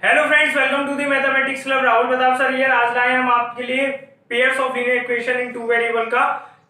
Hello friends, welcome to the mathematics club. Rahul Pratap sir here. आज लाए हम आपके लिए pairs of linear equation in two variable का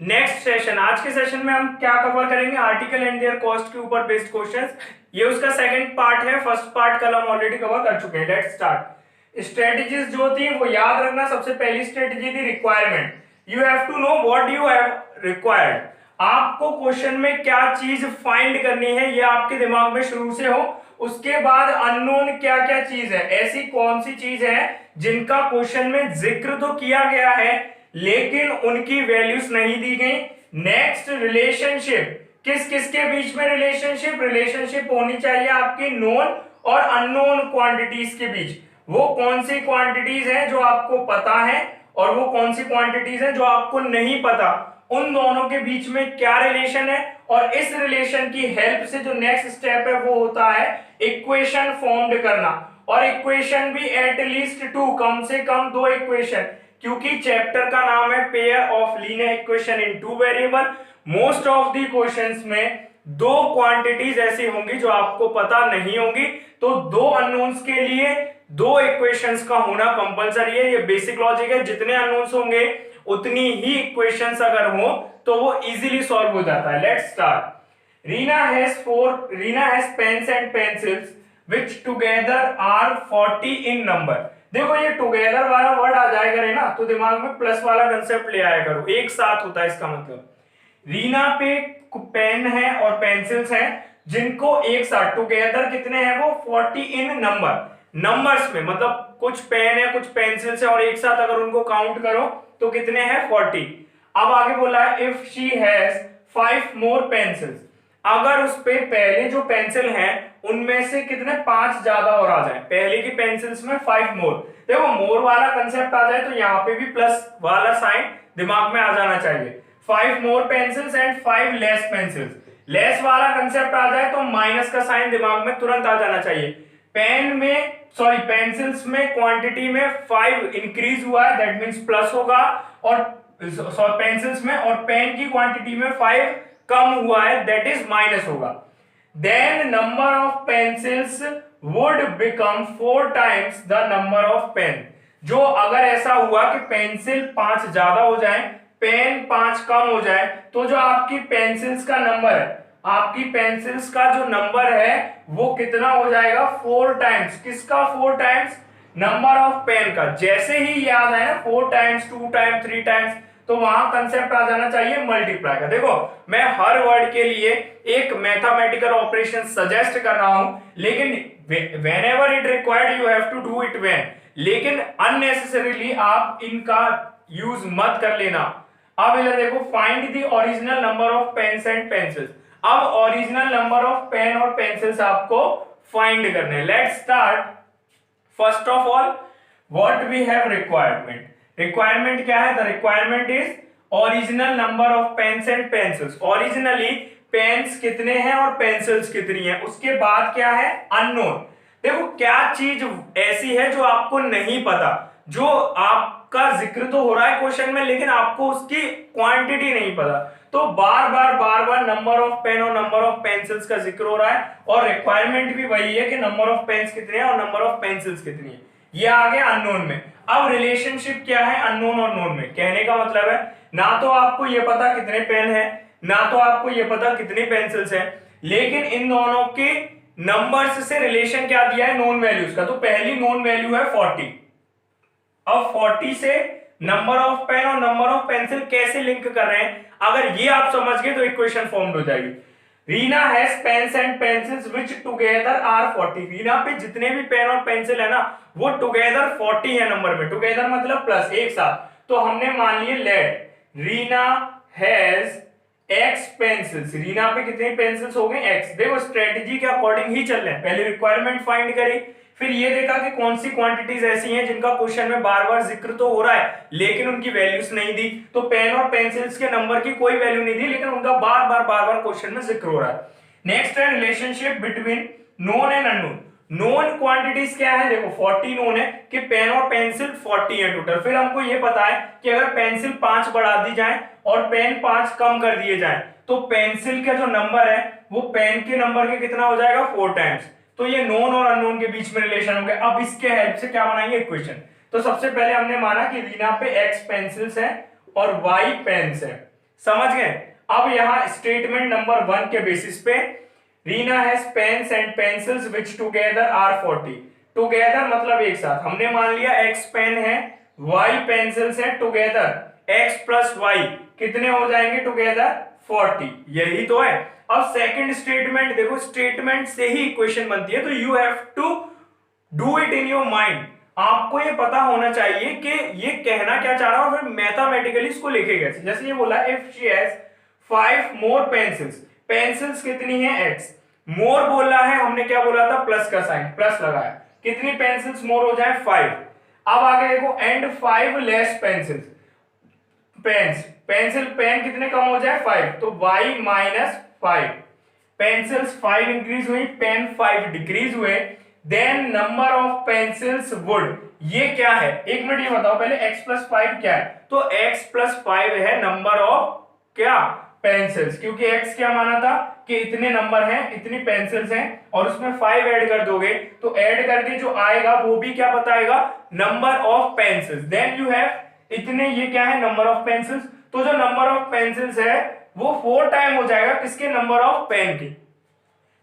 नेक्स्ट सेशन। आज के सेशन में हम क्या कवर करेंगे? आर्टिकल एंड देयर कॉस्ट के ऊपर बेस्ड क्वेश्चंस। ये उसका सेकंड पार्ट है। फर्स्ट पार्ट कल हम ऑलरेडी कवर कर चुके हैं। Let's start. स्ट्रेटजीज जो थी वो याद रखना। सबसे पहली स्ट्रेटजी थी requirement. You have to know what you have required. आपको क्वेश्चन में क्या चीज फाइंड करनी है ये आपके दिमाग में शुरू से हो। उसके बाद अननोन क्या क्या चीज है, ऐसी कौन सी चीज है जिनका क्वेश्चन में जिक्र तो किया गया है लेकिन उनकी वैल्यूज नहीं दी गई। Next, relationship. किस किस के बीच में रिलेशनशिप होनी चाहिए आपकी नोन और अननोन क्वांटिटीज के बीच। वो कौन सी क्वांटिटीज हैं जो आपको पता है और वो कौन सी क्वांटिटीज हैं जो आपको नहीं पता। उन दोनों के बीच में क्या रिलेशन है और इस रिलेशन की हेल्प से जो नेक्स्ट स्टेप है वो होता है इक्वेशन फॉर्म्ड करना। और इक्वेशन भी एट लीस्ट टू, कम से कम दो इक्वेशन, क्योंकि चैप्टर का नाम है pair of linear equation in two variable. Most of the questions में दो क्वांटिटीज ऐसी होंगी जो आपको पता नहीं होंगी, तो दो अननोन्स के लिए दो इक्वेशंस का होना कंपलसरी है। ये बेसिक लॉजिक है। जितने अननोन्स होंगे उतनी ही इक्वेशंस अगर हो तो वो इजीली सॉल्व हो जाता है। Let's start. Reena has pens and pencils which together are 40 in number। देखो ये टुगेदर वाला वर्ड आ जाए करे ना तो दिमाग में प्लस वाला कंसेप्ट ले आया करो। एक साथ होता है इसका मतलब। रीना पे पेन है और पेंसिल्स हैं जिनको एक साथ टुगेदर कितने हैं वो 40 इन नंबर। नंबर्स में मतलब कुछ पेन है कुछ पेंसिल्स है और एक साथ अगर उनको काउंट करो तो कितने हैं 40। अब आगे बोला है if she has 5 more pencils. अगर उस पे पहले जो पेंसिल है उनमें से कितने 5 ज्यादा और आ जाए। पहले की पेंसिल्स में 5 मोर। देखो मोर वाला कंसेप्ट आ जाए तो यहाँ पे भी प्लस वाला साइन दिमाग में आ जाना चाहिए। 5 more pencils and 5 less pencils. Less वाला कंसेप्ट आ जाए तो माइनस का साइन दिमाग में तुरंत आ जाना चाहिए। पेंसिल्स में क्वांटिटी में 5 इंक्रीज हुआ है, दैट मींस प्लस होगा। और पेंसिल्स में और पेन की क्वांटिटी में 5 कम हुआ है, दैट इज माइनस होगा। Then number of pencils would become 4 times the number of pen. जो अगर ऐसा हुआ कि पेंसिल 5 ज्यादा हो जाए पेन 5 कम हो जाए तो जो आपकी पेंसिल्स का नंबर है, आपकी पेंसिल्स का जो नंबर है वो कितना हो जाएगा 4 टाइम्स। किसका 4 टाइम्स? नंबर ऑफ पेन का। जैसे ही याद आए ना 4 टाइम्स 2 टाइम्स 3 टाइम्स तो वहां कंसेप्ट आ जाना चाहिए मल्टीप्लाई का। देखो मैं हर वर्ड के लिए एक मैथमेटिकल ऑपरेशन सजेस्ट कर रहा हूं लेकिन whenever it required you have to do it when, लेकिन अननेसेसरीली आप इनका यूज मत कर लेना। अब इधर देखो find the original number of pens and pencils. अब ओरिजिनल नंबर ऑफ पेन और पेंसिल्स आपको फाइंड करने हैं। Let's start. First of all what we have requirement. Requirement क्या है? The requirement is original number of pens and pencils. Originally pens कितने हैं और पेंसिल्स कितनी है। उसके बाद क्या है? अननोन। देखो क्या चीज ऐसी है जो आपको नहीं पता, जो आपका जिक्र तो हो रहा है क्वेश्चन में लेकिन आपको उसकी क्वांटिटी नहीं पता। तो बार बार नंबर ऑफ पेन और नंबर ऑफ पेंसिल्स का जिक्र हो रहा है और रिक्वायरमेंट भी वही है कि नंबर ऑफ पेन्स कितने हैं और नंबर ऑफ पेंसिल्स कितनी है। ये आ गया अननोन में। अब रिलेशनशिप क्या है अननोन और नोन में? कहने का मतलब है ना तो आपको ये पता कितने पेन है ना तो आपको ये पता कितनी पेंसिल्स हैं, लेकिन इन दोनों के नंबर्स से रिलेशन क्या दिया है? नोन वैल्यूज का। तो पहली नोन वैल्यू है 40। अब 40 से नंबर ऑफ पेन और नंबर ऑफ पेंसिल कैसे लिंक कर रहे हैं, अगर ये आप समझ गए तो इक्वेशन फॉर्म्ड हो जाएगी। Reena has pens and pencils which together are 40। Reena पे जितने भी पेन और पेंसिल है ना वो टुगेदर 40 है नंबर में। टुगेदर मतलब प्लस, एक साथ। तो हमने मान लिए let Reena has X pencils. Reena पे कितनी पेंसिल्स हो गए? एक्स। देखो स्ट्रेटजी के अकॉर्डिंग ही चल रहे हैं। पहले रिक्वायरमेंट फाइंड करी, फिर ये देखा कि कौन सी क्वांटिटीज ऐसी हैं जिनका क्वेश्चन में बार बार जिक्र तो हो रहा है लेकिन उनकी वैल्यूज नहीं दी। तो पेन और पेंसिल्स के नंबर की कोई वैल्यू नहीं दी लेकिन उनका बार बार क्वेश्चन में जिक्र हो रहा है। नेक्स्ट है relationship between known and unknown. Known quantities क्या है? देखो 40 नोन है कि पेन और पेंसिल 40 है टोटल। फिर हमको ये पता है कि अगर पेंसिल 5 बढ़ा दी जाए और पेन 5 कम कर दिए जाए तो पेंसिल का जो नंबर है वो पेन के नंबर के कितना हो जाएगा 4 टाइम्स। तो ये नोन और अननोन के बीच में रिलेशन हो गया। अब इसके हेल्प से क्या बनाएंगे इक्वेशन। तो सबसे पहले हमने माना कि रीना पे x पेंसिल्स हैं और y पेन्स हैं, समझ गए। अब यहाँ स्टेटमेंट नंबर 1 के बेसिस पे Reena has pens and pencils which together are 40। Together मतलब एक साथ। हमने मान लिया x पेन है, y पेंसिल्स है, टुगेदर x प्लस y कितने हो जाएंगे टुगेदर 40। यही तो है। अब सेकंड स्टेटमेंट देखो, स्टेटमेंट से ही इक्वेशन बनती है, तो you have to do it in your mind. आपको ये पता होना चाहिए कि ये कहना क्या चाह रहा है और फिर मैथमेटिकली इसको लिखे कैसे। जैसे ये बोला if she has 5 more pencils, pencils कितनी है x, मोर बोला है, हमने क्या बोला था प्लस का साइन, प्लस लगाया, कितनी पेंसिल्स मोर हो जाए 5। अब आगे देखो and 5 less pencils, pens pencil pen कितने कम हो जाए 5, तो y माइनस 5, पेंसिल्स 5 इंक्रीज हुई, पेन 5 डिक्रीज हुए, then number of pencils would, ये क्या है एक मिनट ये बताओ पहले x प्लस 5 क्या है, तो x प्लस 5 है नंबर ऑफ क्या पेंसिल्स, क्योंकि x क्या माना था कि इतने नंबर हैं, इतनी पेंसिल्स हैं और उसमें 5 ऐड कर दोगे तो ऐड करके जो आएगा वो भी क्या बताएगा number of pencils. Then you have इतने, ये क्या है नंबर ऑफ पेंसिल्स, तो जो नंबर ऑफ पेंसिल्स है वो 4 टाइम हो जाएगा किसके नंबर ऑफ पेन के।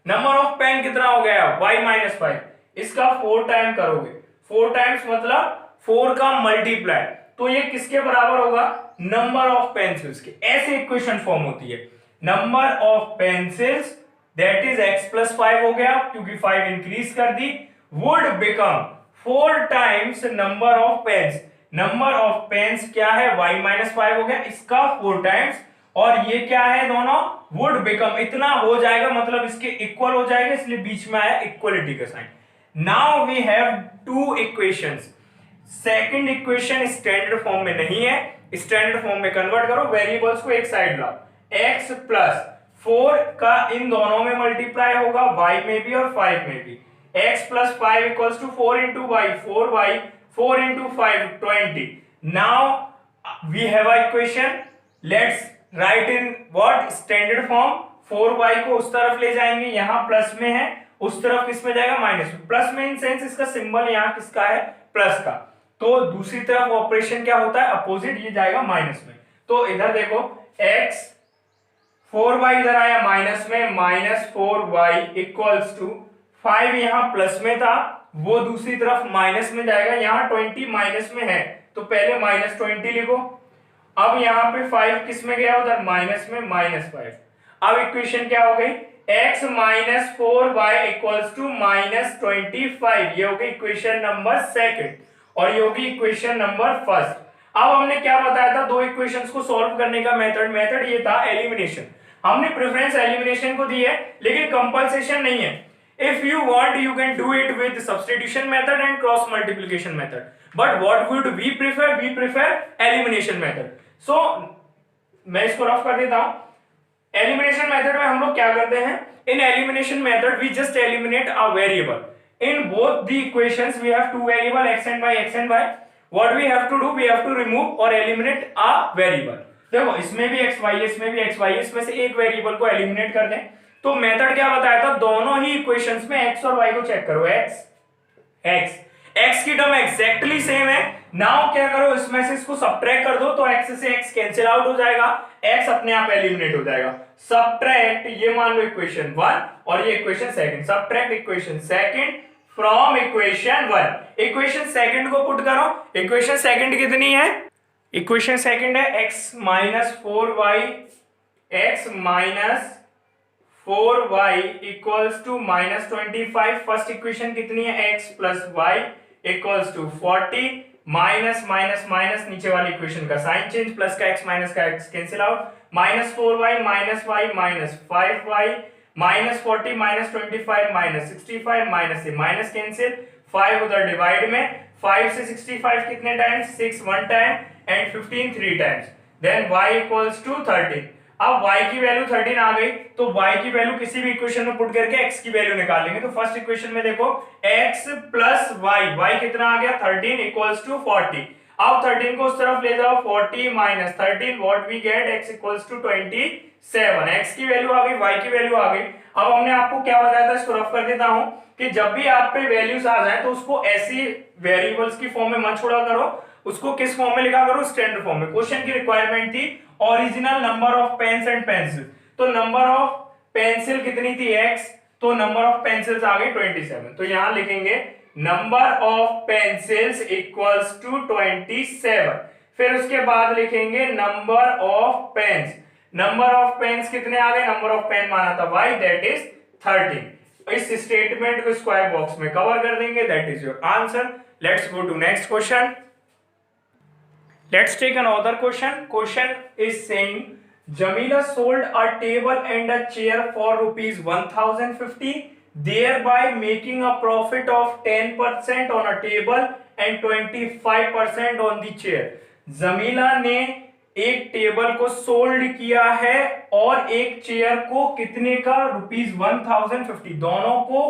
नंबर ऑफ पेन कितना हो गया y माइनस 5, इसका 4 टाइम करोगे, 4 टाइम्स मतलब 4 का मल्टीप्लाई, तो ये किसके बराबर होगा नंबर ऑफ पेंसिल्स के। ऐसे इक्वेशन फॉर्म होती है, number of pencils that is x plus 5 हो गया क्योंकि 5 इंक्रीज कर दी, would become 4 times number of pens, number of pens क्या है y माइनस 5 हो गया, इसका 4 टाइम्स, और ये क्या है दोनों वुड बिकम, इतना हो जाएगा मतलब इसके इक्वल हो जाएगा, इसलिए बीच में आया इक्वलिटी का sign. Now we have two equations, second equation standard form में नहीं है, स्टैंडर्ड फॉर्म में कन्वर्ट करो, वेरिएबल्स को एक साइड लाओ, x प्लस 4 का इन दोनों में मल्टीप्लाई होगा y में भी और 5 में भी, x plus 5 equals to 4 into y, 4y, 4 इंटू 5 20। Now we have a equation, let's write in what standard form, 4y को उस तरफ ले जाएंगे, यहां प्लस में है, उस तरफ किस में जाएगा माइनस में, प्लस में इन सेंस इसका सिंबल यहां किसका है प्लस का, तो दूसरी तरफ ऑपरेशन क्या होता है अपोजिट, ये जाएगा माइनस में। तो इधर देखो x 4y इधर आया माइनस में, माइनस 4y इक्वल्स टू 5 यहां प्लस में था, वो दूसरी तरफ माइनस में जाएगा, यहां 20 माइनस में है तो पहले माइनस 20 लिखो, अब यहां पे 5 किस में गया उधर माइनस में, माइनस 5। अब इक्वेशन क्या हो गई x minus 4y equals to minus 25, ये हो गई इक्वेशन नंबर सेकंड और ये होगी इक्वेशन नंबर फर्स्ट। अब हमने क्या बताया था दो इक्वेशंस को सॉल्व करने का मेथड ये था एलिमिनेशन, हमने प्रेफरेंस एलिमिनेशन को दी है लेकिन कंपलसेशन नहीं है, if you want you can do it with substitution method and cross multiplication method, but what would we prefer elimination method। so मैं इसको रफ कर देता हूं, एलिमिनेशन मेथड में हम लोग क्या करते हैं, in elimination method we just eliminate a variable, in both the equations we have two variable x and y, what we have to do we have to remove or eliminate a variable। देखो इसमें भी xy इसमें भी xy, इसमें से एक variable को eliminate कर दें, तो मेथड क्या बताया था दोनों ही इक्वेशंस में x और y को चेक करो, x की टर्म एग्जैक्टली सेम है, नाउ क्या करो इसमें से इसको सब्ट्रैक्ट कर दो तो x से x कैंसिल आउट हो जाएगा, x अपने आप एलिमिनेट हो जाएगा, सब्ट्रैक्ट ये मान लो इक्वेशन 1 और ये equation second, subtract equation second from equation 1, equation second को पुट करो, इक्वेशन सेकंड कितनी है, इक्वेशन सेकंड है x minus 4y, x minus 4y equals to minus 25, first equation कितनी है x plus y equals to 40, minus minus minus नीचे वाली इक्वेशन का साइन चेंज, प्लस का x माइनस का x cancel out, minus 4y minus y minus 5y minus 40 minus 25 minus 65 minus से minus cancel, 5 उधर डिवाइड में, 5 से 65 कितने times 6 1 time and 15 3 times, then y equals to 13। अब y की वैल्यू 13 आ गई तो y की वैल्यू किसी भी इक्वेशन में पुट करके x की वैल्यू निकाल लेंगे, तो फर्स्ट इक्वेशन में देखो x प्लस y कितना आ गया 13 इक्वल्स टू 40, अब 13 को उस तरफ ले जाओ 40 minus 13 what we get x equals to 27, x की वैल्यू आ गई y की वैल्यू आ गई। अब हमने आपको क्या बताया था, इसको रफ कर देता हूं कि जब भी आप पे वैल्यूज आ जाए तो उसको ऐसी वेरिएबल्स की फॉर्म में मत छोड़ा करो, उसको किस फॉर्म में लिखा करो, स्टैंडर्ड फॉर्म में। क्वेश्चन की रिक्वायरमेंट थी original number of pens and pencil, तो नंबर ऑफ पेंसिल कितनी थी x, तो नंबर ऑफ पेंसिल्स आ गई 27, तो यहां लिखेंगे number of pencils equals to 27। फिर उसके बाद लिखेंगे number of pens, number of pens कितने आ गए, नंबर ऑफ पेन माना था y, दैट इज 13। इस स्टेटमेंट को स्क्वायर बॉक्स में कवर कर देंगे, that is your answer. Let's go to next question. Let's take another question. Question is saying Jamila sold a table and a chair for rupees 1050, thereby making a profit of 10% on a table and 25% on the chair. Jamila ने एक table को sold किया है और एक chair को कितने का, रुपीज 1050, दोनों को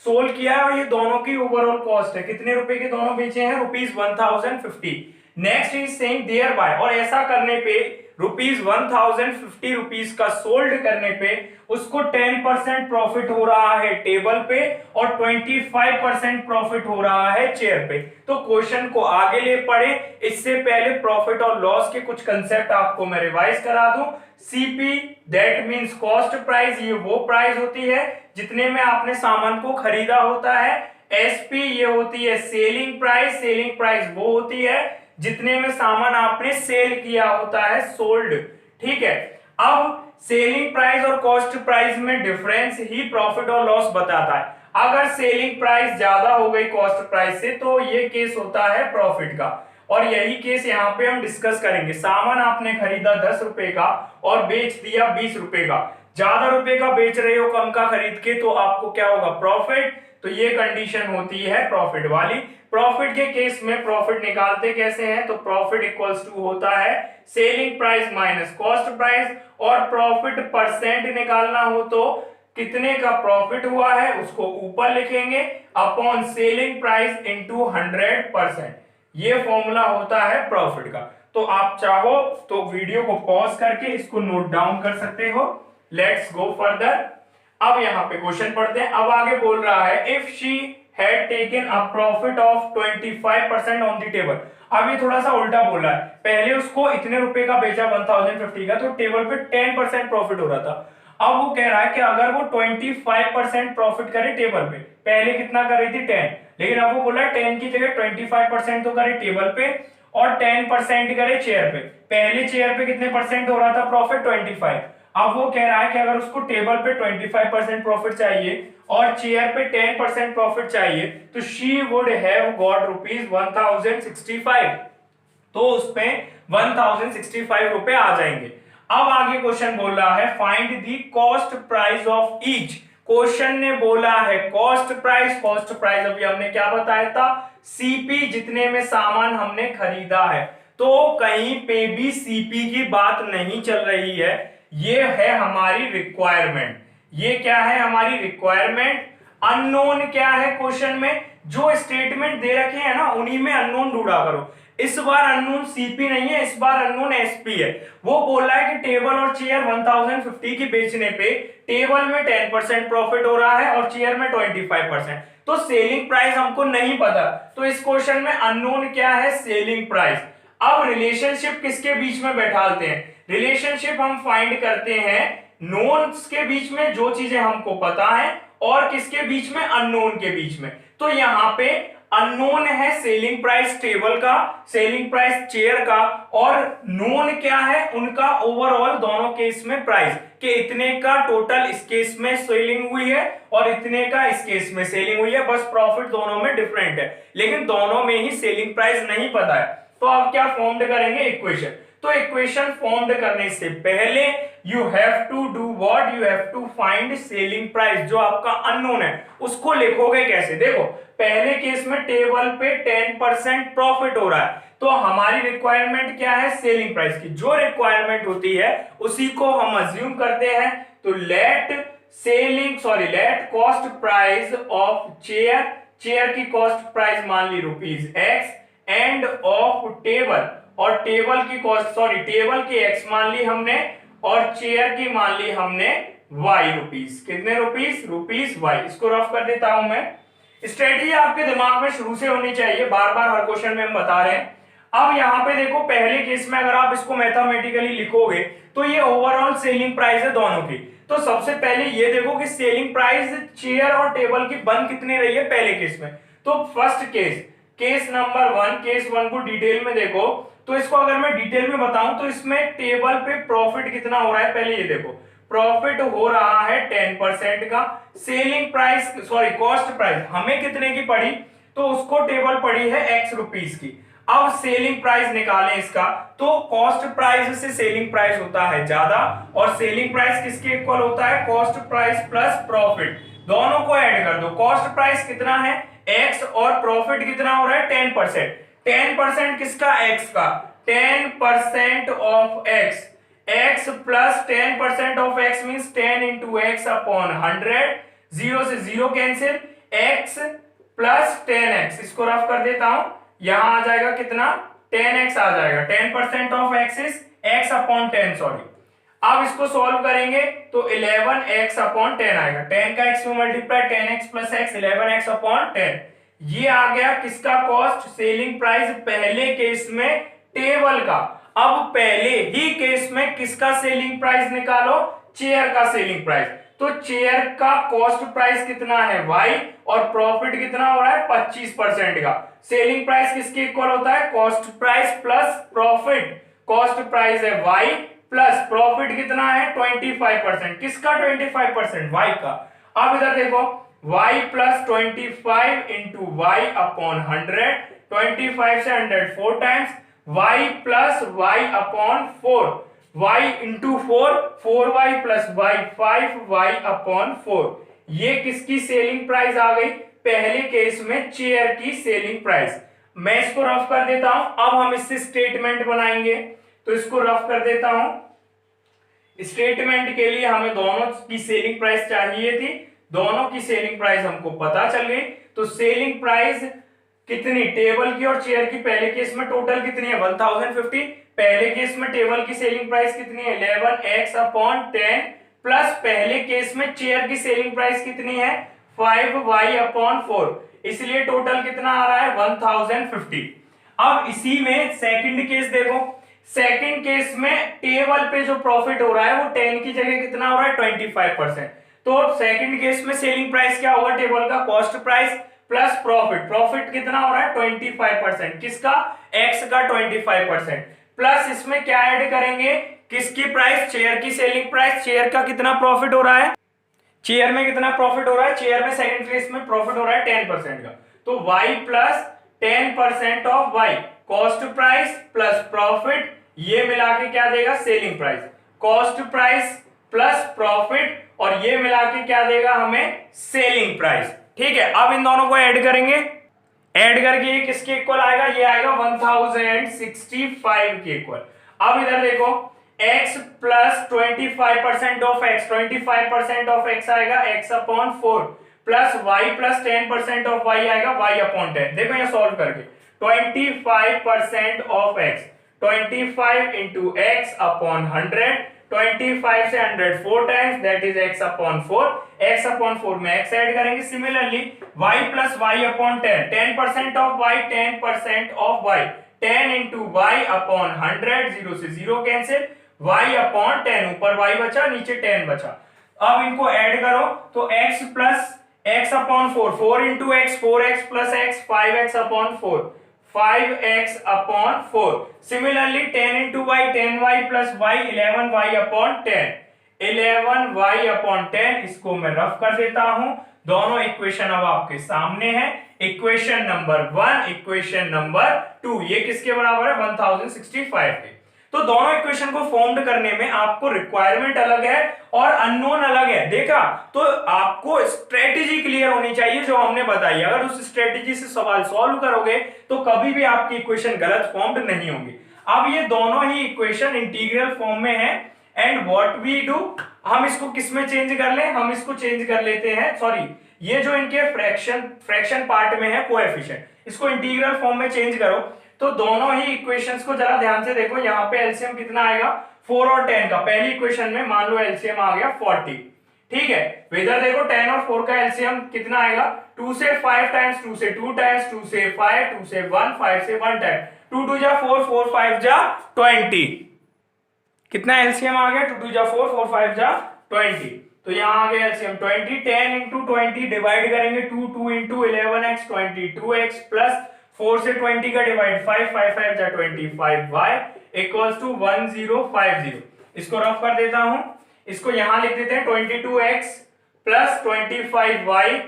सोल्ड किया है और ये दोनों की ओवरऑल कॉस्ट है, कितने रुपए के दोनों बेचे हैं, rupees 1050। Next is saying there by, और ऐसा करने पे रुपीज 1050 रुपीज का सोल्ड करने पे उसको 10% प्रॉफिट हो रहा है टेबल पे और 25% प्रॉफिट हो रहा है चेयर पे। तो क्वेश्चन को आगे ले पढ़े, इससे पहले प्रॉफिट और लॉस के कुछ कंसेप्ट आपको मैं रिवाइज करा दूं। CP that means cost price, ये वो प्राइस होती है जितने में आपने सामान को खरीदा होता है। एसपी ये होती है सेलिंग प्राइस, सेलिंग प्राइस वो होती है जितने में सामान आपने सेल किया होता है, सोल्ड। ठीक है, अब सेलिंग प्राइस और कॉस्ट प्राइस में डिफरेंस ही प्रॉफिट और लॉस बताता है। अगर सेलिंग प्राइस ज्यादा हो गई कॉस्ट प्राइस से तो ये केस होता है प्रॉफिट का, और यही केस यहाँ पे हम डिस्कस करेंगे। सामान आपने खरीदा 10 रुपए का और बेच दिया 20 रुपए का, ज्यादा रुपए का बेच रहे हो कम का खरीद के, तो आपको क्या होगा, प्रॉफिट। तो ये कंडीशन होती है प्रॉफिट वाली। प्रॉफिट के केस में प्रॉफिट निकालते कैसे हैं, तो प्रॉफिट इक्वल्स टू होता है selling price minus cost price, और प्रॉफिट परसेंट निकालना हो तो कितने का प्रॉफिट हुआ है उसको ऊपर लिखेंगे अपॉन सेलिंग प्राइस इनटू 100%। ये फॉर्मूला होता है प्रॉफिट का। तो आप चाहो तो वीडियो को पॉज करके इसको नोट डाउन कर सकते हो। Let's go further. अब यहां पे क्वेश्चन पढ़ते हैं। अब आगे बोल रहा है if she had taken a profit of 25% on the table. अब ये थोड़ा सा उल्टा बोल रहा है, पहले उसको इतने रुपए का बेचा 1050 का, तो टेबल पे 10% प्रॉफिट हो रहा था। अब वो कह रहा है कि अगर वो 25% प्रॉफिट करे टेबल पे, पहले कितना कर रही थी 10, लेकिन अब वो बोल रहा है 10 की जगह 25% तो करे टेबल पे और 10% करे चेयर पे। पहले चेयर पे कितने परसेंट हो रहा था प्रॉफिट, 25। अब वो कह रहा है कि अगर उसको टेबल पे 25% प्रॉफिट चाहिए और चेयर पे 10% प्रॉफिट चाहिए तो she would have got rupees 1065, तो उसपे 1065 रुपए आ जाएंगे। अब आगे क्वेश्चन बोल रहा है find the cost price of each. Question ने बोला है कॉस्ट प्राइस, कॉस्ट प्राइस अभी हमने क्या बताया था, सीपी, जितने में सामान हमने खरीदा है। तो कहीं पे भी सीपी की बात नहीं चल रही है, ये है हमारी रिक्वायरमेंट। ये क्या है हमारी रिक्वायरमेंट। अननोन क्या है क्वेश्चन में, जो स्टेटमेंट दे रखे हैं ना उन्हीं में अननोन ढूंढा करो। इस बार अननोन सीपी नहीं है, इस बार अननोन एसपी है। वो बोल रहा है कि टेबल और चेयर 1050 की बेचने पे टेबल में 10% प्रॉफिट हो रहा है और चेयर में 25%। तो सेलिंग प्राइस हमको नहीं पता, तो इस क्वेश्चन में अननोन क्या है, सेलिंग प्राइस। अब रिलेशनशिप किसके बीच में बैठाते हैं, रिलेशनशिप हम फाइंड करते हैं नोन्स के बीच में, जो चीजें हमको पता है, और किसके बीच में, अननोन के बीच में। तो यहां पे अननोन है सेलिंग प्राइस टेबल का, सेलिंग प्राइस चेयर का, और नोन क्या है उनका ओवरऑल दोनों केस में प्राइस, कि इतने का टोटल इस केस में सेलिंग हुई है और इतने का इस केस में सेलिंग हुई है। बस प्रॉफिट दोनों में डिफरेंट है, लेकिन दोनों में ही सेलिंग प्राइस नहीं पता है। तो अब क्या फॉर्म्ड करेंगे, इक्वेशन। तो इक्वेशन फॉर्म्ड करने से पहले you have to do what, you have to find selling price. जो आपका अननोन है उसको लिखोगे कैसे, देखो पहले केस में टेबल पे 10% प्रॉफिट हो रहा है, तो हमारी रिक्वायरमेंट क्या है, सेलिंग प्राइस की। जो रिक्वायरमेंट होती है उसी को हम अज्यूम करते हैं। तो let cost price of chair, chair की कॉस्ट प्राइस मान ली rupees x, and of table, और टेबल की कॉस्ट टेबल की एक्स मान ली हमने और चेयर की मान ली हमने वाई रुपीस, कितने रुपीस, रुपीस वाई। इसको रफ कर देता हूं मैं। स्ट्रेटजी आपके दिमाग में शुरू से होनी चाहिए, बार बार हर क्वेश्चन में हम बता रहे हैं। अब यहाँ पे देखो पहले केस में अगर आप इसको मैथमेटिकली लिखोगे तो ये ओवरऑल सेलिंग प्राइस है दोनों की। तो सबसे पहले ये देखो कि सेलिंग प्राइस चेयर और टेबल की बन कितनी रही है पहले केस में। तो first case, case number 1, case 1 को डिटेल में देखो तो इसको अगर मैं डिटेल में बताऊं तो इसमें टेबल पे प्रॉफिट कितना हो रहा है, पहले ये देखो प्रॉफिट हो रहा है 10% का। Selling price sorry cost price हमें कितने की पड़ी, तो उसको टेबल पड़ी है x रुपीस की। अब सेलिंग प्राइस निकालें इसका, तो कॉस्ट प्राइस से सेलिंग प्राइस होता है ज्यादा, और सेलिंग प्राइस किसके इक्वल होता है, कॉस्ट प्राइस प्लस प्रॉफिट। दोनों को ऐड कर दो, कॉस्ट प्राइस कितना है x और प्रॉफिट कितना हो रहा है 10%। 10% किसका, x का। 10% of x, x plus 10% of x means 10 into x upon 100, zero से zero cancel, x plus 10x, इसको रफ कर देता हूं, यहां आ जाएगा कितना 10x आ जाएगा। 10% of x is x upon 10 sorry. अब इसको सॉल्व करेंगे तो 11x अपॉन 10 आएगा, 10 का x में multiply 10x plus x 11x upon 10। ये आ गया किसका कॉस्ट, सेलिंग प्राइस पहले केस में टेबल का। अब पहले ही केस में किसका सेलिंग प्राइस निकालो, चेयर का सेलिंग प्राइस। तो चेयर का कॉस्ट प्राइस कितना है y और प्रॉफिट कितना हो रहा है 25% का। सेलिंग प्राइस किसके इक्वल होता है, cost price plus profit. Cost price है y प्लस प्रॉफिट कितना है 25%, किसका 25%, y का। अब इधर देखो y plus 25 into y upon 100, 25 से 100 4 times, y plus y upon 4, y into 4, 4y plus y 5y upon 4। ये किसकी सेलिंग प्राइस आ गई, पहले केस में चेयर की सेलिंग प्राइस। मैं इसको रफ कर देता हूं, अब हम इससे स्टेटमेंट बनाएंगे, तो इसको रफ कर देता हूं। स्टेटमेंट के लिए हमें दोनों की सेलिंग प्राइस चाहिए थी, दोनों की सेलिंग प्राइस हमको पता चल गई। तो सेलिंग प्राइस कितनी टेबल की और चेयर की, पहले केस में टोटल कितनी है 1050, पहले केस में टेबल की सेलिंग प्राइस कितनी है 11x अपॉन 10, प्लस पहले केस में चेयर की सेलिंग प्राइस कितनी है 5y अपॉन 4, इसलिए टोटल कितना आ रहा है 1050। अब इसी में सेकंड केस देखो, सेकंड केस में टेबल पे जो प्रॉफिट हो रहा है वो 10 की जगह कितना हो रहा है 25%। तो सेकंड केस में सेलिंग प्राइस क्या होगा टेबल का, cost price plus profit. Profit कितना हो रहा है 25%, किसका, x का 25%, प्लस इसमें क्या ऐड करेंगे, किसकी प्राइस, चेयर की सेलिंग प्राइस। चेयर का कितना प्रॉफिट हो रहा है, चेयर में कितना प्रॉफिट हो रहा है, चेयर में सेकंड केस में प्रॉफिट हो रहा है 10% का। तो y plus 10% of y, cost price plus profit, ये मिला के क्या देगा selling price. Cost price plus profit और ये मिला के क्या देगा हमें सेलिंग प्राइस। ठीक है, अब इन दोनों को ऐड करेंगे, ऐड करके ये किसके इक्वल आएगा, ये आएगा 1065 के इक्वल। अब इधर देखो x plus 25% of x, 25% of x आएगा x upon 4, plus y plus 10% of y आएगा y अपॉन 10। देखो ये सॉल्व करके 25% of x, 25 into x upon 100, 25 से 100 4 times, that is x upon 4, x upon 4 में x ऐड करेंगे। Similarly y plus y upon 10, 10% of y, 10% of y, 10 into y upon 100, zero से zero cancel, y upon 10, ऊपर y बचा नीचे 10 बचा। अब इनको ऐड करो तो x plus x upon 4, 4 into x, 4x plus x, 5x upon 4, 5x upon 4। Similarly 10 into y, 10y plus y, 11y upon 10, 11y upon 10। इसको मैं रफ कर देता हूं, दोनों इक्वेशन अब आपके सामने है, इक्वेशन नंबर 1, इक्वेशन नंबर 2, ये किसके बराबर है 1065 के। तो दोनों इक्वेशन को फॉर्म्ड करने में आपको रिक्वायरमेंट अलग है और अननोन अलग है, देखा। तो आपको स्ट्रेटेजी क्लियर होनी चाहिए जो हमने बताई, अगर उस स्ट्रेटेजी से सवाल सॉल्व करोगे तो कभी भी आपकी इक्वेशन गलत फॉर्म्ड नहीं होंगी। अब ये दोनों ही इक्वेशन इंटीग्रल फॉर्म में है, एंड व्हाट वी डू, हम इसको किस में चेंज कर ले, हम इसको चेंज कर लेते हैं, सॉरी ये जो इनके फ्रैक्शन पार्ट में है कोएफिशिएंट, इसको इंटीग्रल फॉर्म में चेंज करो। तो दोनों ही इक्वेशंस को जरा ध्यान से देखो, यहाँ पे एलसीएम कितना आएगा 4 और 10 का, पहली इक्वेशन में मान लो एलसीएम आ गया 40, ठीक है। इधर देखो 10 और 4 का एलसीएम कितना आएगा, 2 से 5 टाइम्स, 2 से 2 टाइम्स, 2 से 5, 2 से 1, 5 से 1 टाइम, 2 2 जा 4, 4 5 जा 20। कितना एलसीएम आ गया, 2 2 जा 4, 4 5 जा 20। तो यहां आ गया एलसीएम 20। 10 इंटू 20 डिवाइड करेंगे 2, 2 इंटू 11x 22x प्लस 4 से 20 का डिवाइड 5, 5 5 जा 25y इक्वल्स टू 1050। इसको रफ कर देता हूं, इसको यहां लिख देते हैं 22x plus 25y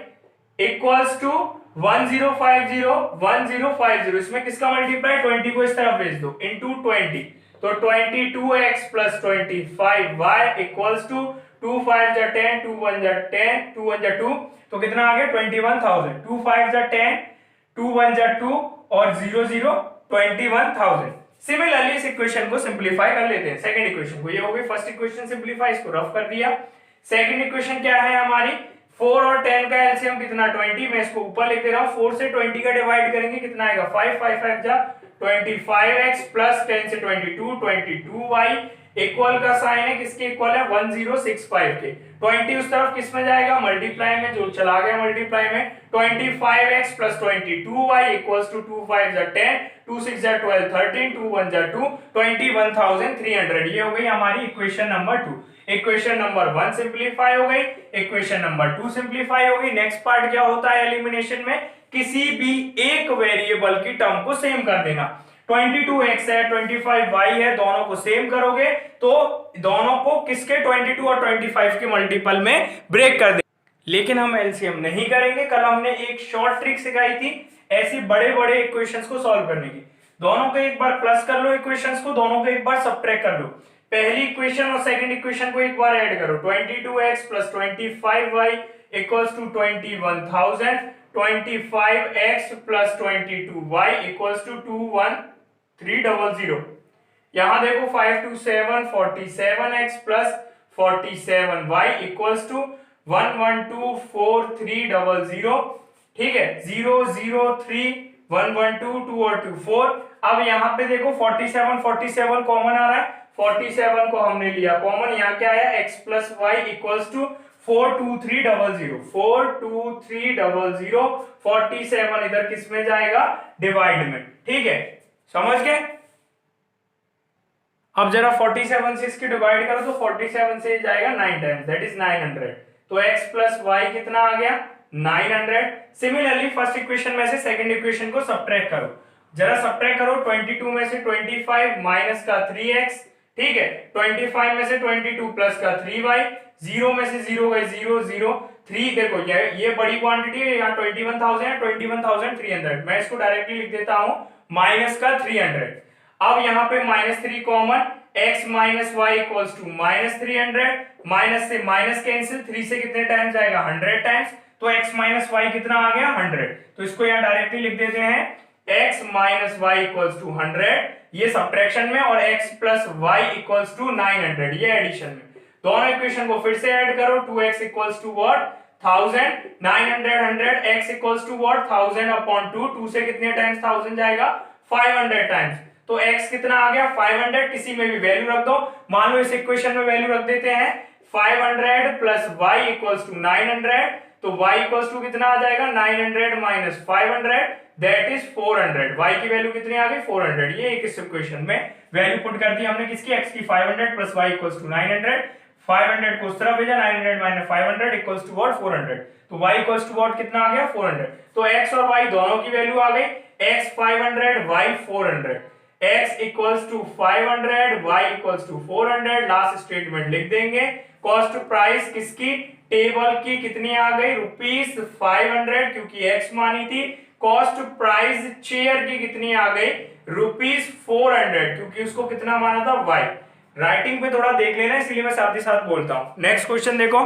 equals to 1050 इसमें किसका मल्टीप्लाई, 20 को इस तरफ भेज दो इंटू 20, तो 22x plus 25y equals to 2 5 जा 10, 2 1 जा 10, 2 1 जा 2, तो कितना आ गया 21,000, 2 5 जा 10, 2 1 जा 2 और 0 0 21,000। सिमिलरली इस इक्वेशन को सिंपलीफाई कर लेते हैं, सेकंड इक्वेशन को, ये हो गई फर्स्ट इक्वेशन सिंपलीफाई, इसको रफ कर दिया। सेकंड इक्वेशन क्या है हमारी, 4 और 10 का एलसीएम कितना 20, मैं इसको ऊपर लिख दे रहा हूं, 4 से 20 का डिवाइड करेंगे कितना आएगा 5 5 5 जा 25x प्लस 10 से 22 22y इक्वल का साइन है किसके इक्वल है 1065 के। 20 उस तरफ किस में जाएगा, मल्टीप्लाई में, जो चला गया मल्टीप्लाई में, 25x plus 22y equals to 2 5 जा 10, 2 6 जा 12 13, 2 1 जा 2, 21,300। ये हो गई हमारी equation number 2। Equation number 1 simplify हो गई, इक्वेशन नंबर 2 सिंपलीफाई हो गई। नेक्स्ट पार्ट क्या होता है एलिमिनेशन में, किसी भी एक वेरिएबल की टर्म को सेम कर देना। 22x है 25y है, दोनों को सेम करोगे तो दोनों को किसके 22 और 25 के मल्टीपल में ब्रेक कर दे। लेकिन हम एलसीएम नहीं करेंगे, कल हमने एक शॉर्ट ट्रिक सिखाई थी ऐसी बड़े बड़े इक्वेशंस को सॉल्व करने की। दोनों को एक बार प्लस कर लो इक्वेशंस को, दोनों को एक बार सबट्रैक्ट कर लो, पहली इक्वेशन और सेकंड इक्वेशन को एक बार ऐड करो, 22x plus 25y equals to 21,000, 25x plus 22y equals to 21,300। यहां देखो 5 2 7 47x plus 47y equals to 1124300। ठीक है, 0 0 3 1 1 2 2 और 2 4। अब यहां पे देखो 47 47 कॉमन आ रहा है, 47 को हमने लिया कॉमन, यहाँ क्या आया x plus y equals to 42300, 42300, 47 इधर किस में जाएगा, डिवाइड में। ठीक है, समझ गए। अब जरा 47 से इसकी डिवाइड करो तो 47 से जाएगा 9 टाइम्स, दैट इज 900। तो x प्लस वाई कितना आ गया 900। सिमिलरली फर्स्ट इक्वेशन में से सेकंड इक्वेशन को सबट्रैक्ट करो, जरा सबट्रैक्ट करो, 22 में से 25 माइनस का 3x, ठीक है, 25 में से 22 प्लस का 3y, 0 में से 0 गए 0 0 3। देखो ये बड़ी क्वांटिटी है, यहाँ 21,000 है, 21,300, मैं इसको डायरेक्टली लिख देता हूं माइनस का 300। अब यहाँ पे -3 common, x minus y equals to -300, minus से माइनस कैंसिल, 3 से कितने टाइम्स जाएगा 100 टाइम्स, तो x माइनस वाई कितना आ गया 100। तो इसको यहाँ डायरेक्टली लिख देते हैं x minus y equals to 100, ये सब्ट्रैक्शन में, और x plus y equals to 900 ये एडिशन में। दोनों इक्वेशन को फिर से ऐड करो, 2x equals to what 1000, 900 100, x equals to what 1000 upon 2, 2 से कितने टाइम्स 1000 जाएगा 500 टाइम्स, तो x कितना आ गया 500, किसी में भी वैल्यू रख दो, मान लो इस इक्वेशन में वैल्यू रख देते हैं 500 प्लस y इक्वल्स टू 900, तो y इक्वल्स टू कितना आ जाएगा 900 माइनस 500 दैट इज 400, y की वैल्यू कितनी आ गई 400। ये एक इस इक्वेशन में वैल्यू पुट कर दी हमने किसकी, x की 500 प्लस y इक्वल्स टू 900, 500 को उस तरफ भेजा, 900 माइनस 500 इक्वल्स टू व्हाट 400, तो y इक्वल्स टू व्हाट कितना आ गया 400। तो x और y दोनों की वैल्यू आ गई, x 500 y 400, x equals to 500 y equals to 400। Last statement लिख देंगे, कॉस्ट प्राइस किसकी, टेबल की कितनी आ गई ₹500 क्योंकि x मानी थी, कॉस्ट प्राइस चेयर की कितनी आ गई ₹400 क्योंकि उसको कितना माना था y। राइटिंग पे थोड़ा देख लेना, इसलिए मैं साथ ही साथ बोलता हूं। नेक्स्ट क्वेश्चन देखो,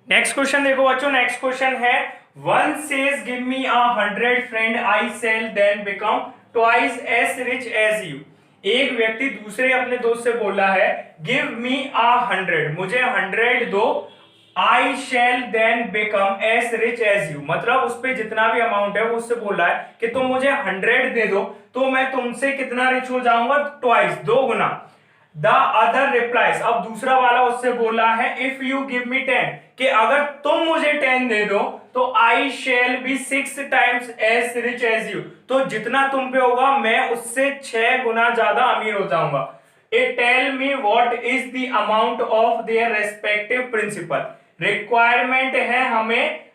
नेक्स्ट क्वेश्चन देखो बच्चों, नेक्स्ट क्वेश्चन है one says give me 100 friend I shall then become twice as rich as you. एक व्यक्ति दूसरे अपने दोस्त से बोला है गिव मी 100, मुझे 100 दो, I shall then become as rich as you, मतलब उस पे जितना भी अमाउंट है वो उससे बोला है कि तुम मुझे 100 दे दो तो मैं तुमसे कितना रिच हो जाऊंगा, twice, 2 Guna. The other replies, अब दूसरा वाला उससे बोला है इफ यू गिव मी 10, कि अगर तुम मुझे 10 दे दो तो I shall be 6 times as rich as you, तो जितना तुम पे होगा मैं उससे 6 गुना ज्यादा अमीर हो जाऊंगा। It tell me what is the amount of their respective principal, requirement है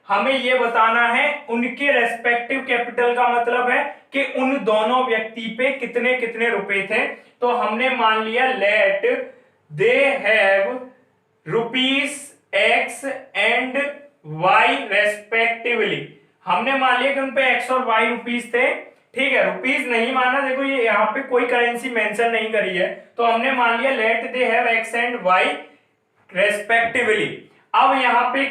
हमें ये बताना है उनके रेस्पेक्टिव कैपिटल का मतलब है कि उन दोनों व्यक्ति पे कितने कितने रुपए थे। तो हमने मान लिया let they have rupees x and y respectively, हमने मान लिया कि उन पे एक्स और वाई रुपीस थे, ठीक है। रुपीस नहीं माना, देखो ये यहाँ पे कोई करेंसी मेंशन नहीं करी है, तो हमने मान लिया let they have x and y respectively. अब यहाँ पे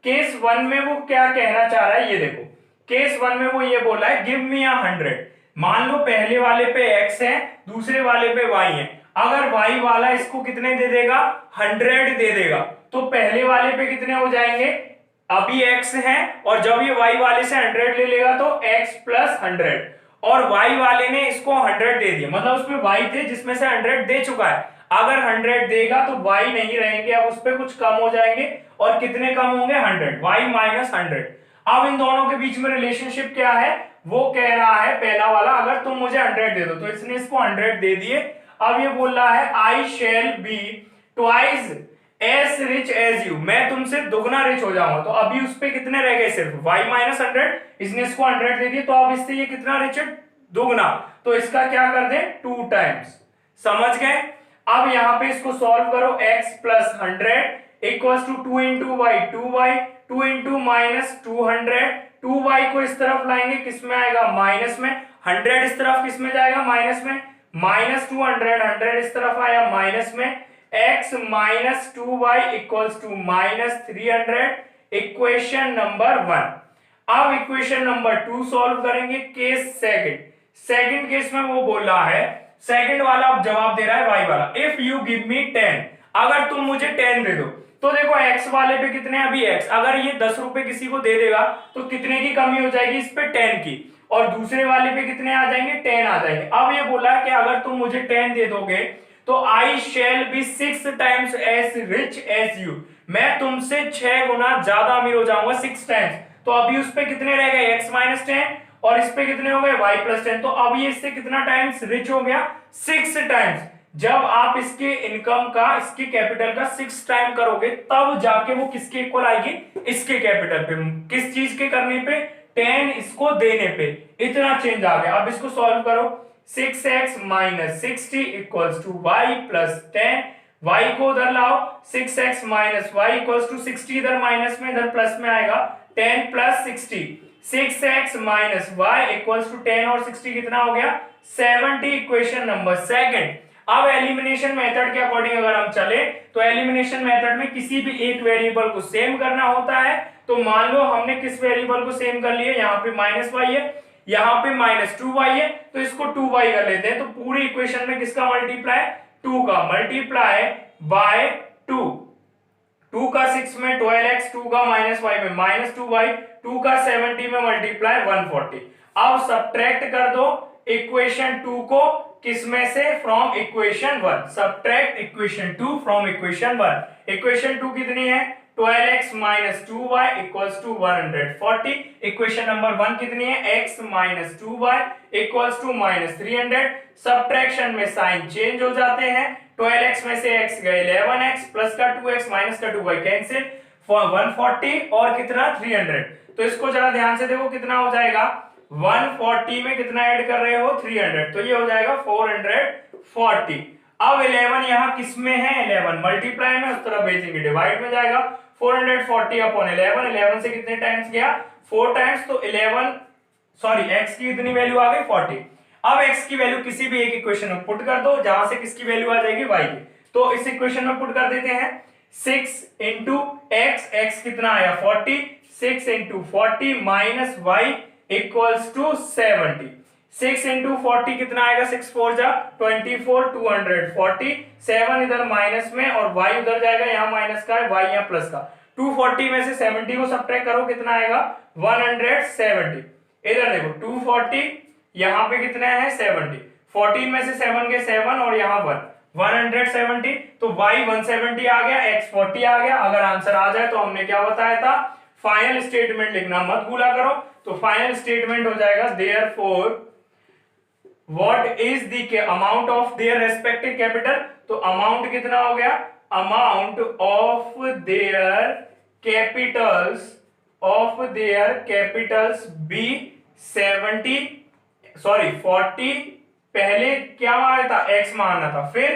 केस वन में वो क्या कहना चाह रहा है ये देखो, केस वन में वो ये बोला है गिव मी 100, मान लो पहले वाले पे x है दूसरे वाले पे y है, अगर y वाला इसको कितने दे देगा 100 दे देगा, तो पहले वाले पे कितने हो जाएंगे, अभी x है और जब ये y वाले से 100 ले लेगा तो x प्लस 100, और y वाले ने इसको 100 दे दिया, मतलब उसमें y थे जिसमें से 100 दे चुका है, अगर 100 देगा तो y नहीं रहेंगे, अब उस पे कुछ कम हो जाएंगे, और कितने कम होंगे 100, y माइनस 100। अब इन दोनों के बीच में रिलेशनशिप क्या है, वो कह रहा है पहला वाला अगर तुम मुझे 100 दे दो, तो इसने इसको 100 दे दिए। अब ये बोल रहा है I shall be twice as rich as you, मैं तुमसे दुगना रिच हो जाऊंगा, तो अभी उस पे कितने रह गए सिर्फ y माइनस 100, इसने इसको 100 दे दिए, तो अब इससे ये कितना रिच है दुगना, तो इसका क्या कर दे 2 टाइम्स, समझ गए। अब यहां पे इसको सॉल्व करो, x plus 100 equals to 2 into y 2y 2 इंटू माइनस 200, 2y को इस तरफ लाएंगे किस में आएगा माइनस में, 100 इस तरफ किस में जाएगा माइनस में, माइनस 200 100 इस तरफ आया माइनस में, x minus 2y equals to minus 300, equation number 1। अब इक्वेशन नंबर 2 सॉल्व करेंगे, केस सेकंड केस में वो बोल रहा है, सेकंड वाला अब जवाब दे रहा है y वाला, इफ यू गिव मी 10, अगर तुम मुझे 10 दे दो, तो देखो x वाले पे कितने अभी x, अगर ये 10 रुपए किसी को दे देगा तो कितने की कमी हो जाएगी इस पे 10 की, और दूसरे वाले पे कितने आ जाएंगे 10 आ जाएंगे। अब ये बोला कि अगर तुम मुझे 10 दे दोगे तो I shall be 6 times as rich as you, मैं तुमसे 6 गुना ज्यादा अमीर हो जाऊंगा 6 टाइम्स, तो अभी उस पे कितने रह गए x माइनस 10 और इस पे कितने हो गए y प्लस 10, तो अब ये इससे कितना टाइम्स रिच हो गया 6 टाइम्स। जब आप इसके इनकम का इसके कैपिटल का 6 टाइम करोगे तब जाके वो किसके इक्वल आएगी, इसके कैपिटल पे, किस चीज के करने पे 10 इसको देने पे, इतना चेंज आ गया। अब इसको सॉल्व करो, 6x minus 60 equals to y plus 10, y को उधर लाओ, 6x minus y equals to 60 इधर माइनस में इधर प्लस में आएगा 10 plus 60, 6x minus y equals to 10 और 60 कितना हो गया 70, इक्वेशन नंबर सेकंड। अब एलिमिनेशन मेथड के अकॉर्डिंग अगर हम चले तो एलिमिनेशन मेथड में किसी भी एक वेरिएबल को सेम करना होता है, तो मान लो हमने किस वेरिएबल को सेम कर लिया, यहाँ पे माइनस वाई है यहाँ पे माइनस 2y है, तो इसको 2y कर लेते हैं, तो पूरी इक्वेशन में किसका मल्टीप्लाई 2 का मल्टीप्लाई बाय 2, 2 का 6 में 12x, 2 का माइनस y में माइनस 2y, 2 का 70 में मल्टीप्लाई 140। अब सब्ट्रैक्ट कर दो इक्वेशन 2 को किसमें से, from equation 1, subtract equation 2 from equation 1। Equation 2 कितनी है 12x minus 2y equals to 140, equation number 1 कितनी है x minus 2y equals to minus 300, subtraction में साइन चेंज हो जाते हैं, 12x में से x गए 11x प्लस का 2x माइनस का 2y कैंसिल, 140 और कितना 300, तो इसको जरा ध्यान से देखो कितना हो जाएगा, 140 में कितना ऐड कर रहे हो 300, तो ये हो जाएगा 440। अब 11 यहाँ किस में है 11 मल्टीप्लाई में, उस तरफ भेजेंगे डिवाइड में जाएगा, 440 अपॉन 11, 11 से कितने टाइम्स गया 4 टाइम्स, तो 11 सॉरी x की इतनी वैल्यू आ गई 40। अब x की वैल्यू किसी भी एक इक्वेशन में पुट कर दो जहां से किसकी वैल्यू आ जाएगी y की, तो इस इक्वेशन में पुट कर देते हैं 6 इंटू x कितना आया 40, 6 into 40 minus y equals to 70, 6 into 40 कितना आएगा 6 4 जा 24, 240, 7 इधर माइनस में और y उधर जाएगा, यहाँ माइनस का है y यहाँ प्लस का, 240 में से 70 को सब्ट्रैक्ट करो कितना आएगा 170, इधर देखो 240 यहाँ पे कितना है 70, 14 में से 7 के 7 और यहाँ 170, तो y 170 आ गया, x 40 आ गया। अगर आंसर आ जाए तो हमने क्या बताया था, फाइनल स्टेटमेंट लिखना मत भूला करो। तो फाइनल स्टेटमेंट हो जाएगा therefore what is the amount of their respective capital. तो अमाउंट कितना हो गया, amount of their capitals be 70 sorry 40, पहले क्या माना था, x माना था, फिर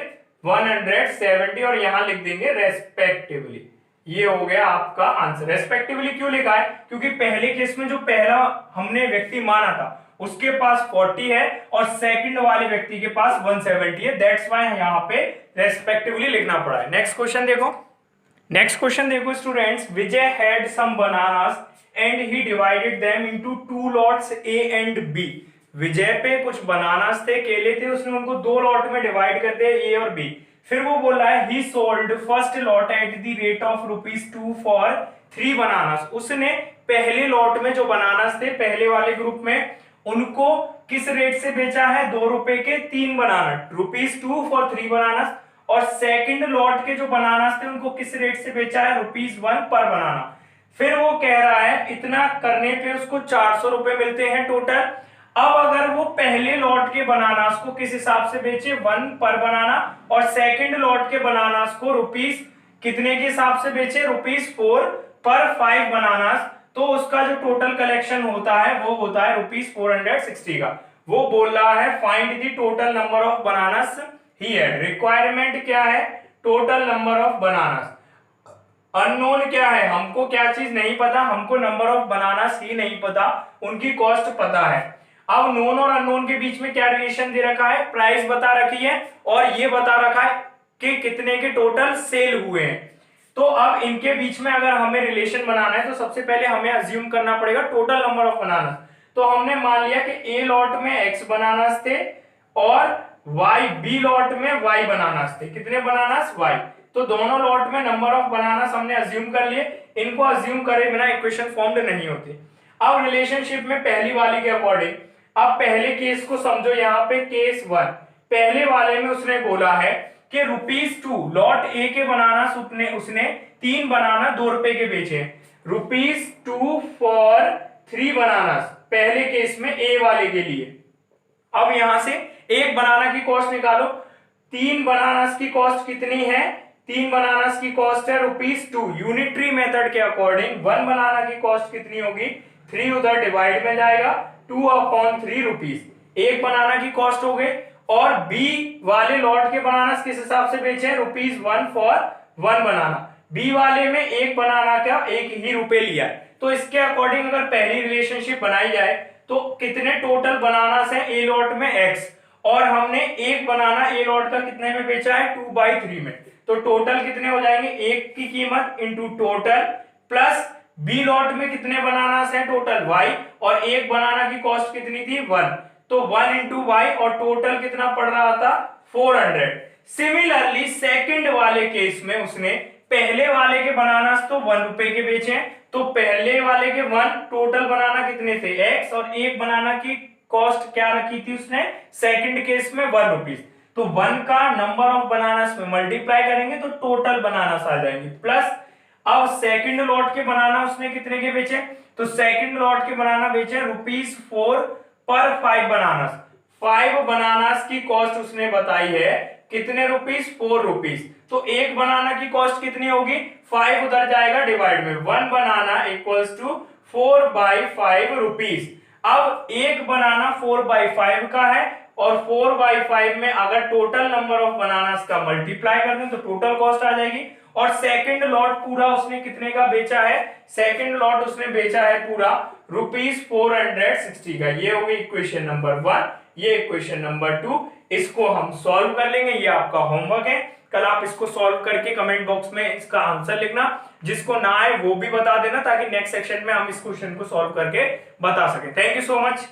170 और यहां लिख देंगे रेस्पेक्टिवली। ये हो गया आपका आंसर। रेस्पेक्टिवली क्यों लिखा है, क्योंकि पहले केस में जो पहला हमने व्यक्ति माना था उसके पास 40 है और सेकंड वाले व्यक्ति के पास 170 है, दैट्स व्हाई यहां पे रेस्पेक्टिवली लिखना पड़ा है। नेक्स्ट क्वेश्चन देखो students, Vijay had some bananas and he divided them into 2 lots A and B. Vijay पे कुछ बनानास थे, केले थे, उसने उनको 2 लॉट में डिवाइड कर दिया, ए और बी। फिर वो बोल रहा है ही sold first lot at the rate of ₹2 for 3 bananas. उसने पहले लॉट में जो बनानास थे पहले वाले ग्रुप में, उनको किस रेट से बेचा है, ₹2 के 3 बनाना, ₹2 फॉर 3 बनानास। और सेकंड लॉट के जो बनानास थे उनको किस रेट से बेचा है, ₹1 पर बनाना। फिर वो कह रहा है इतना करने पे उसको ₹400 मिलते हैं टोटल। अब अगर वो पहले लॉट के बनानास को किस हिसाब से बेचे, 1 पर बनाना, और सेकंड लॉट के बनानास को रुपीस कितने के हिसाब से बेचे, ₹4 पर 5 बनानास, तो उसका जो टोटल कलेक्शन होता है वो होता है ₹460 का। वो बोल रहा है find the total number of bananas he had. Requirement क्या है, total number of bananas. Unknown क्या है, हमको क्या चीज नहीं पता, हमको नंबर ऑफ बनानास ही नहीं पता, उनकी कॉस्ट पता है। अब नोन और अननोन के बीच में क्या रिलेशन दे रखा है, प्राइस बता रखी है और ये बता रखा है कि कितने के टोटल सेल हुए हैं। तो अब इनके बीच में अगर हमें रिलेशन बनाना है तो सबसे पहले हमें अज्यूम करना पड़ेगा टोटल नंबर ऑफ बनानास। तो हमने मान लिया कि ए लॉट में x बनानास थे और बी लॉट में y बनानास थे। कितने बनानास, y। तो दोनों लॉट में नंबर ऑफ बनानास हमने अज्यूम कर लिए। इनको अज्यूम करे बिना इक्वेशन फॉर्म्ड नहीं होती। अब रिलेशनशिप में पहली वाली के अकॉर्डिंग, अब पहले केस को समझो, यहाँ पे केस 1 पहले वाले में उसने बोला है कि ₹2 लॉट ए के बनानास उसने 3 बनाना ₹2 के बेचे, ₹2 फॉर 3 बनानास पहले केस में ए वाले के लिए। अब यहां से एक बनाना की कॉस्ट निकालो, 3 बनानास की कॉस्ट कितनी है, 3 बनानास की कॉस्ट है ₹2। यूनिटरी मेथड के अकॉर्डिंग 1 बनाना की कॉस्ट कितनी होगी, 3 उधर डिवाइड में जाएगा, 2/3 रुपीस एक बनाना की कॉस्ट हो गई। और बी वाले लॉट के बनानास किस हिसाब से बेचे हैं, ₹1 फॉर 1 बनाना। बी वाले में एक बनाना का 1 ही रुपए लिया है। तो इसके अकॉर्डिंग अगर पहली रिलेशनशिप बनाई जाए तो कितने टोटल बनानास हैं ए लॉट में, x, और हमने एक बनाना ए लॉट का कितने में बेचा है, 2/3 में। तो टोटल कितने हो जाएंगे, एक की कीमत into total, plus be lot में कितने बनानास हैं टोटल y, और एक बनाना की कॉस्ट कितनी थी 1, तो 1 इंटू वाई, और टोटल कितना पड़ रहा था 400। सिमिलरली सेकंड वाले केस में उसने पहले वाले के बनानास तो ₹1 के बेचे हैं, तो पहले वाले के 1, टोटल बनाना कितने थे x, और एक बनाना की कॉस्ट क्या रखी थी उसने सेकंड केस में ₹1। तो 1 का नंबर ऑफ बनानास में मल्टीप्लाई करेंगे तो टोटल बनानास आ जाएंगे, प्लस अब सेकंड लॉट के बनाना उसने कितने के बेचे, तो सेकंड लॉट के बनाना बेचे ₹4 पर 5 बनानास। 5 बनानास की कॉस्ट उसने बताई है कितने रुपीस, ₹4। तो एक बनाना की कॉस्ट कितनी होगी, 5 उधर जाएगा डिवाइड में, 1 बनाना इक्वल्स टू 4/5 रुपीस। अब एक बनाना 4/5 का है और 4/5 में अगर टोटल नंबर ऑफ बनानास का मल्टीप्लाई कर दें तो टोटल कॉस्ट आ जाएगी। और सेकंड लॉट पूरा उसने कितने का बेचा है, सेकंड लॉट उसने बेचा है पूरा ₹460 का। ये होगी इक्वेशन नंबर 1, ये इक्वेशन नंबर 2। इसको हम सॉल्व कर लेंगे, ये आपका होमवर्क है। कल आप इसको सॉल्व करके कमेंट बॉक्स में इसका आंसर लिखना, जिसको ना आए वो भी बता देना, ताकि नेक्स्ट सेक्शन में हम इस क्वेश्चन को सॉल्व करके बता सके। Thank you so much.